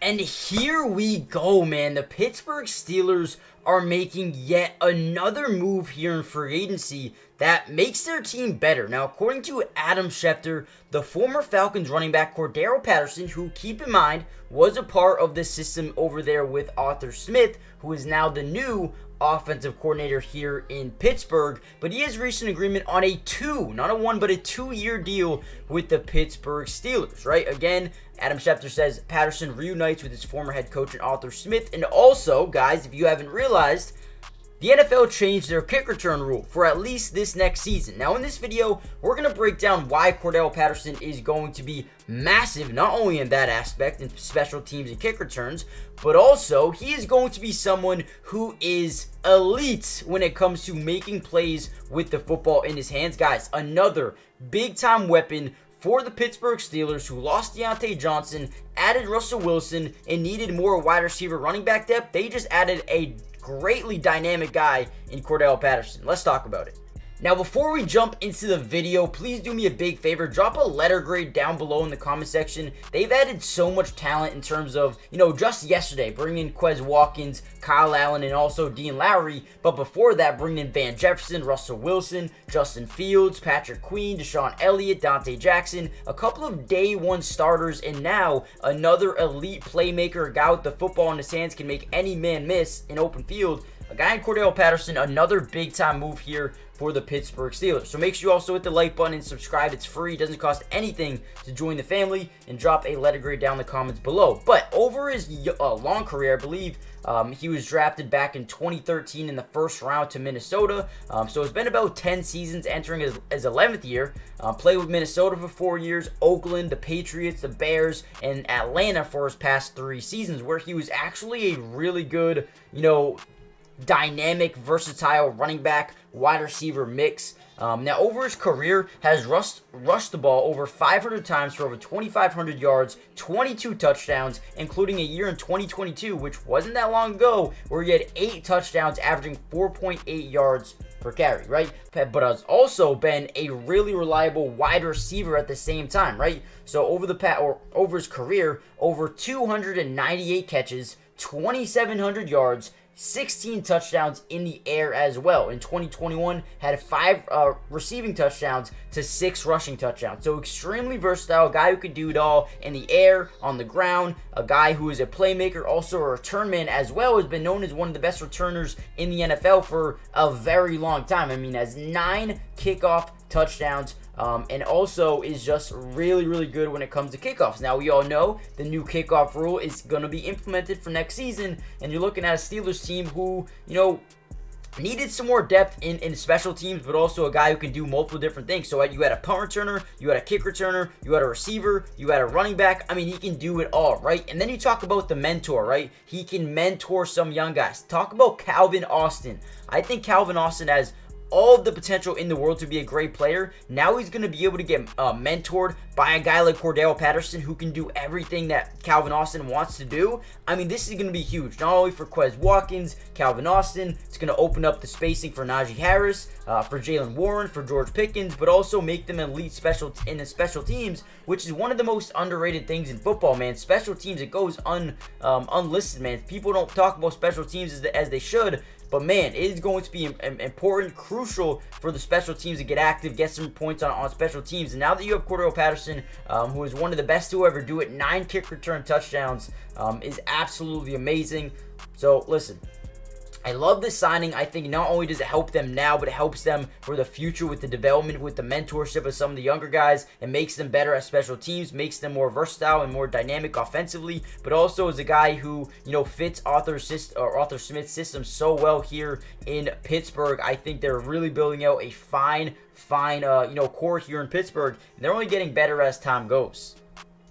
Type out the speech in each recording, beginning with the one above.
And here we go, man. The Pittsburgh Steelers are making yet another move here in free agency that makes their team better. Now, according to Adam Schefter, the former Falcons running back Cordarrelle Patterson, who, keep in mind, was a part of the system over there with Arthur Smith, who is now the new offensive coordinator here in Pittsburgh, but he has reached an agreement on a not a 1, but a 2-year deal with the Pittsburgh Steelers, right? Again, Adam Schefter says Patterson reunites with his former head coach and Arthur Smith. And also, guys, if you haven't realized, the NFL changed their kick return rule for at least this next season. Now, in this video, we're going to break down why Cordarrelle Patterson is going to be massive, not only in that aspect, in special teams and kick returns, but also he is going to be someone who is elite when it comes to making plays with the football in his hands. Guys, another big-time weapon for the Pittsburgh Steelers, who lost Deontay Johnson, added Russell Wilson, and needed more wide receiver running back depth. They just added a greatly dynamic guy in Cordarrelle Patterson. Let's talk about it. Now, before we jump into the video, please do me a big favor. Drop a letter grade down below in the comment section. They've added so much talent in terms of, just yesterday, bringing in Quez Watkins, Kyle Allen, and also Dean Lowry. But before that, bringing in Van Jefferson, Russell Wilson, Justin Fields, Patrick Queen, Deshaun Elliott, Dante Jackson, a couple of day one starters, and now another elite playmaker, a guy with the football in his hands, can make any man miss in open field. A guy in Cordarrelle Patterson, another big-time move here for the Pittsburgh Steelers. So make sure you also hit the like button and subscribe. It's free. It doesn't cost anything to join the family, and drop a letter grade down in the comments below. But over his long career, I believe he was drafted back in 2013 in the first round to Minnesota. So it's been about 10 seasons, entering his 11th year. Played with Minnesota for 4 years, Oakland, the Patriots, the Bears, and Atlanta for his past 3 seasons, where he was actually a really good, dynamic, versatile running back, wide receiver mix. Now, over his career, has rushed the ball over 500 times for over 2,500 yards, 22 touchdowns, including a year in 2022, which wasn't that long ago, where he had 8 touchdowns, averaging 4.8 yards per carry, right? But has also been a really reliable wide receiver at the same time, right? So over his career, over 298 catches, 2,700 yards, 16 touchdowns in the air as well. In 2021, had 5 receiving touchdowns to 6 rushing touchdowns. So extremely versatile, guy who could do it all in the air, on the ground, a guy who is a playmaker, also a return man as well, has been known as one of the best returners in the NFL for a very long time. I mean, has 9 kickoff touchdowns, and also is just really, really good when it comes to kickoffs. Now, we all know the new kickoff rule is going to be implemented for next season, and you're looking at a Steelers team who, needed some more depth in special teams, but also a guy who can do multiple different things. So you had a punt returner, you had a kick returner, you had a receiver, you had a running back. I mean, he can do it all, right? And then you talk about the mentor, right? He can mentor some young guys. Talk about Calvin Austin. I think Calvin Austin has all of the potential in the world to be a great player. Now he's going to be able to get mentored by a guy like Cordarrelle Patterson, who can do everything that Calvin Austin wants to do. I mean, this is going to be huge, not only for Quez Watkins, Calvin Austin. It's going to open up the spacing for Najee Harris, for Jalen Warren, for George Pickens, but also make them elite in the special teams, which is one of the most underrated things in football, man. Special teams, it goes unlisted, man. People don't talk about special teams as they should. But man, it is going to be important, crucial for the special teams to get active, get some points on special teams. And now that you have Cordarrelle Patterson, who is one of the best to ever do it, 9 kick return touchdowns, is absolutely amazing. So listen, I love this signing. I think not only does it help them now, but it helps them for the future with the development, with the mentorship of some of the younger guys. It makes them better at special teams, makes them more versatile and more dynamic offensively, but also is a guy who, fits Arthur Smith's system so well here in Pittsburgh. I think they're really building out a fine core here in Pittsburgh, and they're only getting better as time goes.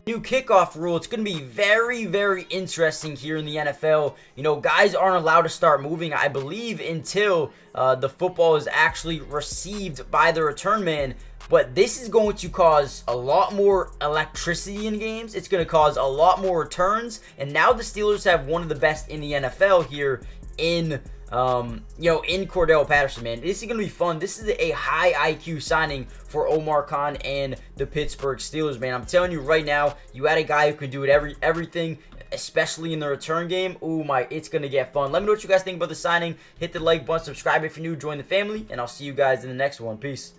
New kickoff rule. It's going to be very, very interesting here in the NFL. Guys aren't allowed to start moving, I believe, until the football is actually received by the return man. But this is going to cause a lot more electricity in games. It's going to cause a lot more returns. And now the Steelers have one of the best in the NFL here in Cordarrelle Patterson, man. This is going to be fun. This is a high IQ signing for Omar Khan and the Pittsburgh Steelers, man. I'm telling you right now, you had a guy who can do everything. especially in the return game. Oh my, it's going to get fun. Let me know what you guys think about the signing. Hit the like button, subscribe if you're new, join the family, and I'll see you guys in the next one. Peace.